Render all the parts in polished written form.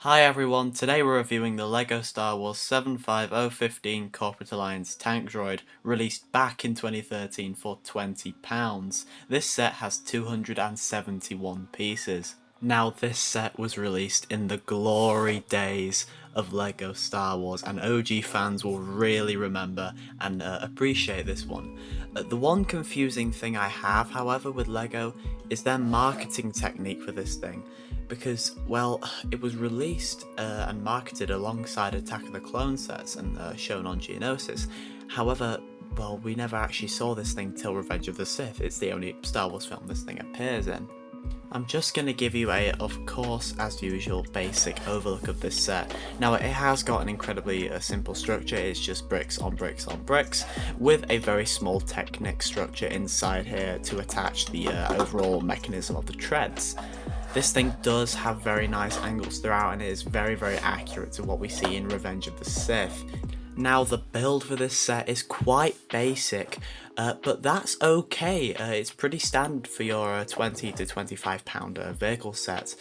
Hi everyone, today we're reviewing the LEGO Star Wars 75015 Corporate Alliance Tank Droid, released back in 2013 for £20. This set has 271 pieces. Now this set was released in the glory days of LEGO Star Wars, and OG fans will really remember and appreciate this one. The one confusing thing I have, however, with LEGO is their marketing technique for this thing. Because, well, it was released and marketed alongside Attack of the Clone sets and shown on Geonosis. However, well, we never actually saw this thing till Revenge of the Sith. It's the only Star Wars film this thing appears in. I'm just going to give you a, of course, as usual, basic overlook of this set. Now, it has got an incredibly simple structure. It's just bricks on bricks on bricks, with a very small Technic structure inside here to attach the overall mechanism of the treads. This thing does have very nice angles throughout, and it is very, very accurate to what we see in Revenge of the Sith. Now, the build for this set is quite basic, but that's okay. It's pretty standard for your 20 to 25 pound vehicle set.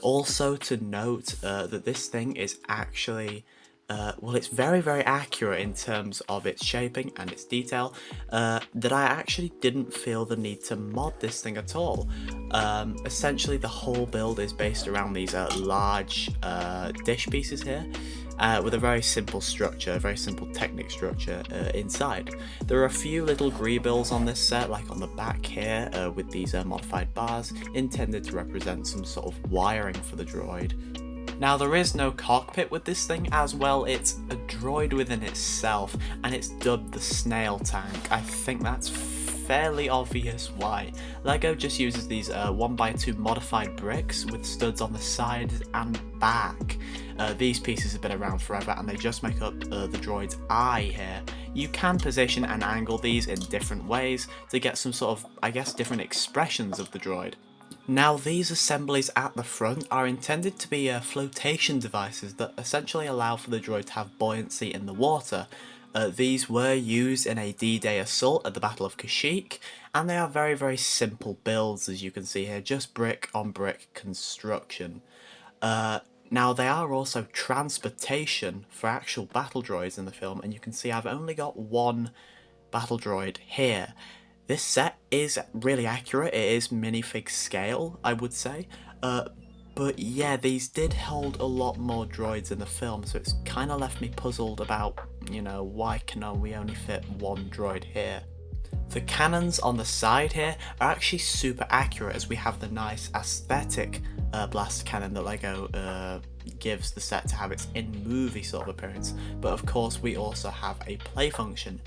Also to note that this thing is actually well, it's very, very accurate in terms of its shaping and its detail, that I actually didn't feel the need to mod this thing at all. Essentially, the whole build is based around these large dish pieces here, with a very simple structure, a very simple Technic structure inside. There are a few little greebills on this set, like on the back here, with these modified bars, intended to represent some sort of wiring for the droid. Now, there is no cockpit with this thing, as well it's a droid within itself, and it's dubbed the Snail Tank. I think that's fairly obvious why. LEGO just uses these 1x2 modified bricks with studs on the sides and back. These pieces have been around forever, and they just make up the droid's eye here. You can position and angle these in different ways to get some sort of, I guess, different expressions of the droid. Now, these assemblies at the front are intended to be flotation devices that essentially allow for the droid to have buoyancy in the water. These were used in a D-Day assault at the Battle of Kashyyyk, and they are very, very simple builds, as you can see here, just brick on brick construction. Now, they are also transportation for actual battle droids in the film, and you can see I've only got one battle droid here. This set is really accurate. It is minifig scale, I would say. But yeah, these did hold a lot more droids in the film, so it's kind of left me puzzled about, you know, why can we only fit one droid here. The cannons on the side here are actually super accurate, as we have the nice aesthetic blaster cannon that LEGO gives the set to have its in-movie sort of appearance. But of course, we also have a play function.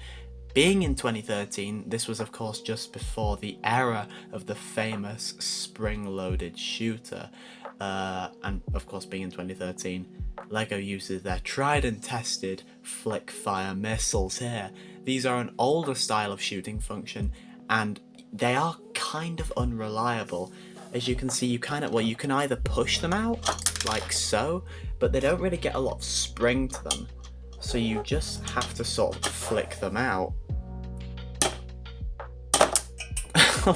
Being in 2013, this was of course just before the era of the famous spring-loaded shooter, and of course being in 2013, LEGO uses their tried and tested flick-fire missiles here. These are an older style of shooting function, and they are kind of unreliable. As you can see, you can either push them out, like so, but they don't really get a lot of spring to them. So you just have to sort of flick them out.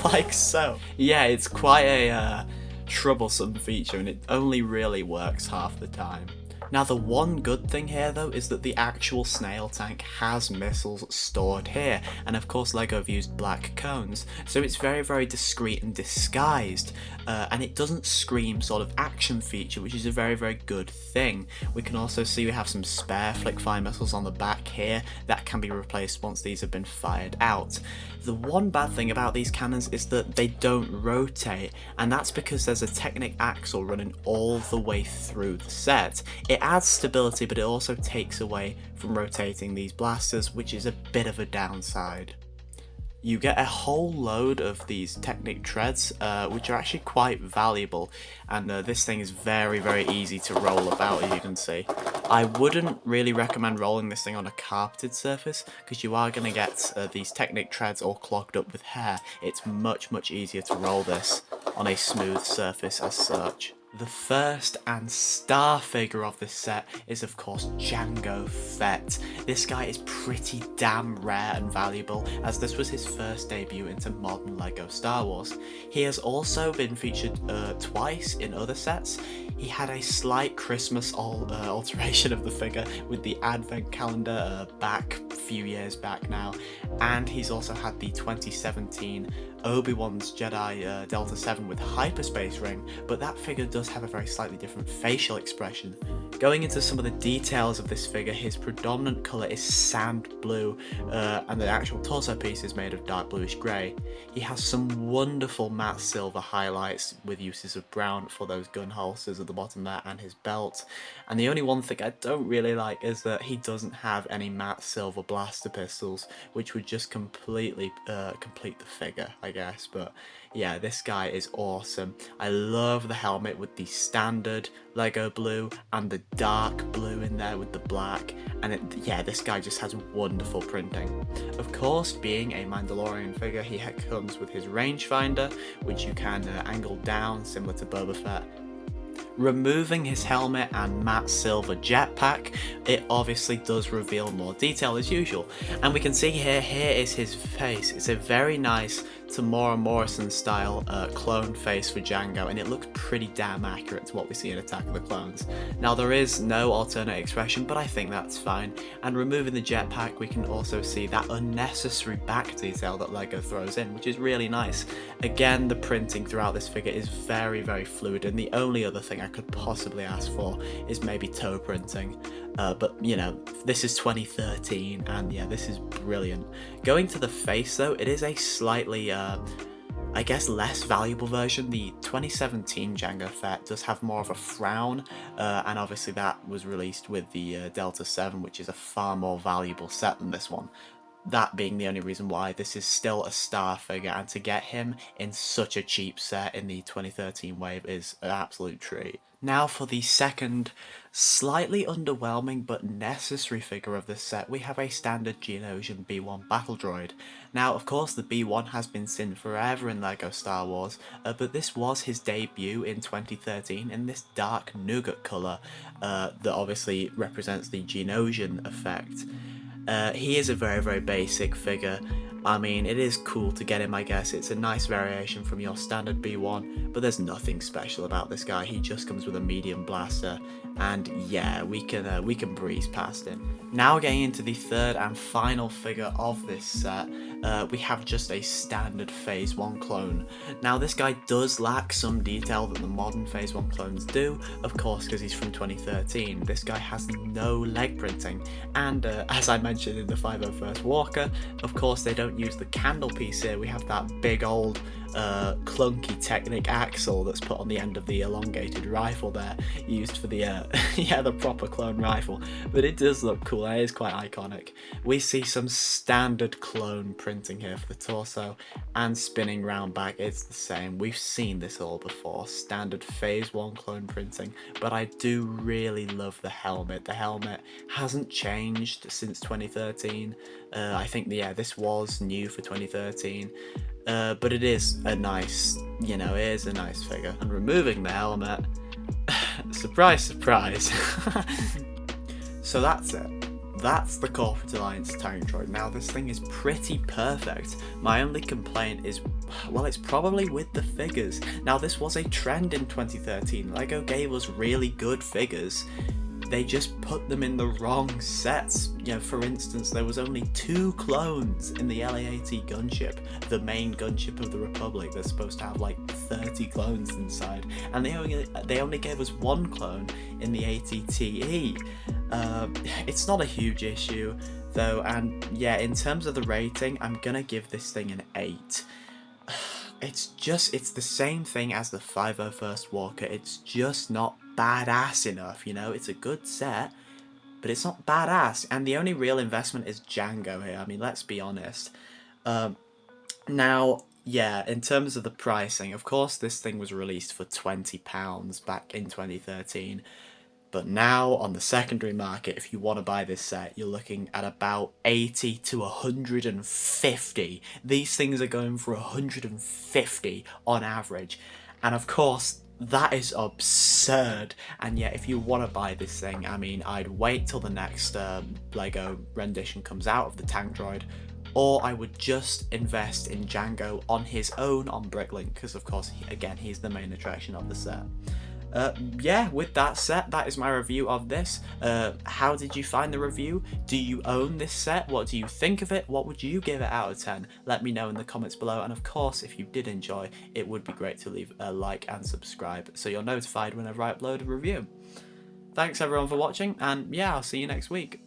Like so. Yeah, it's quite a troublesome feature, and it only really works half the time. Now, the one good thing here though is that the actual snail tank has missiles stored here, and of course LEGO have used black cones, so it's very, very discreet and disguised, and it doesn't scream sort of action feature, which is a very, very good thing. We can also see we have some spare flick-fire missiles on the back here that can be replaced once these have been fired out. The one bad thing about these cannons is that they don't rotate, and that's because there's a Technic axle running all the way through the set. It adds stability, but it also takes away from rotating these blasters, which is a bit of a downside. You get a whole load of these Technic treads, which are actually quite valuable, and this thing is very, very easy to roll about, as you can see. I wouldn't really recommend rolling this thing on a carpeted surface, because you are going to get these Technic treads all clogged up with hair. It's much, much easier to roll this on a smooth surface as such. The first and star figure of this set is of course Jango Fett. This guy is pretty damn rare and valuable, as this was his first debut into modern LEGO Star Wars. He has also been featured twice in other sets. He had a slight Christmas alteration of the figure with the advent calendar back a few years back now, and he's also had the 2017 Obi-Wan's Jedi Delta 7 with hyperspace ring, but that figure does have a very slightly different facial expression. Going into some of the details of this figure, his predominant colour is sand blue, and the actual torso piece is made of dark bluish grey. He has some wonderful matte silver highlights with uses of brown for those gun holsters at the bottom there and his belt. And the only one thing I don't really like is that he doesn't have any matte silver blaster pistols, which would just completely complete the figure, I guess. But yeah, this guy is awesome. I love the helmet with the standard LEGO blue and the dark blue in there with the black, and yeah, this guy just has wonderful printing. Of course, being a Mandalorian figure, he comes with his rangefinder, which you can angle down similar to Boba Fett. Removing his helmet and matte silver jetpack, it obviously does reveal more detail as usual. And we can see here is his face. It's a very nice Tamora Morrison style clone face for Jango, and it looks pretty damn accurate to what we see in Attack of the Clones. Now there is no alternate expression, but I think that's fine. And removing the jetpack, we can also see that unnecessary back detail that LEGO throws in, which is really nice. Again, the printing throughout this figure is very, very fluid, and the only other thing I could possibly ask for is maybe toe printing. But you know, this is 2013, and yeah, this is brilliant. Going to the face though, it is a slightly I guess less valuable version. The 2017 Jango Fett does have more of a frown, and obviously that was released with the Delta 7, which is a far more valuable set than this one. That being the only reason why this is still a star figure, and to get him in such a cheap set in the 2013 wave is an absolute treat. Now for the second, slightly underwhelming but necessary figure of this set, we have a standard Geonosian B1 battle droid. Now of course the B1 has been seen forever in LEGO Star Wars, but this was his debut in 2013 in this dark nougat colour that obviously represents the Geonosian effect. He is a very, very basic figure. I mean, it is cool to get him, I guess. It's a nice variation from your standard B1, but there's nothing special about this guy. He just comes with a medium blaster, and yeah, we can breeze past him. Now getting into the third and final figure of this set, we have just a standard Phase 1 clone. Now this guy does lack some detail that the modern Phase 1 clones do, of course because he's from 2013. This guy has no leg printing, and as I mentioned in the 501st Walker, of course they don't use the candle piece here. We have that big old clunky Technic axle that's put on the end of the elongated rifle there, used for the yeah, the proper clone rifle, but it does look cool. It is quite iconic. We see some standard clone printing here for the torso, and spinning round back, it's the same. We've seen this all before, standard Phase 1 clone printing, but I do really love the helmet. The helmet hasn't changed since 2013. I think, yeah, this was new for 2013. But it is a nice, you know, it is a nice figure. And removing the helmet, surprise, surprise. So that's it. That's the Corporate Alliance tank droid. Now this thing is pretty perfect. My only complaint is, well, it's probably with the figures. Now this was a trend in 2013. LEGO gave us really good figures. They just put them in the wrong sets. You know, for instance, there was only 2 clones in the LA-AT gunship, the main gunship of the Republic that's supposed to have like 30 clones inside, and they only gave us 1 clone in the AT-TE. It's not a huge issue though, and yeah, in terms of the rating, I'm gonna give this thing an 8. It's the same thing as the 501st Walker. It's just not badass enough, you know. It's a good set, but it's not badass, and the only real investment is Jango here. I mean, let's be honest. Now, yeah, in terms of the pricing, of course this thing was released for £20 back in 2013, but now on the secondary market, if you want to buy this set, you're looking at about 80 to 150. These things are going for 150 on average, and of course That is absurd. And yet, if you want to buy this thing, I mean, I'd wait till the next Lego rendition comes out of the tank droid, or I would just invest in Django on his own on Bricklink, because of course, again, he's the main attraction of the set. Yeah, with that set, that is my review of this. How did you find the review? Do you own this set? What do you think of it? What would you give it out of 10? Let me know in the comments below, and of course, if you did enjoy, it would be great to leave a like and subscribe so you're notified whenever I upload a review. Thanks everyone for watching, and yeah, I'll see you next week.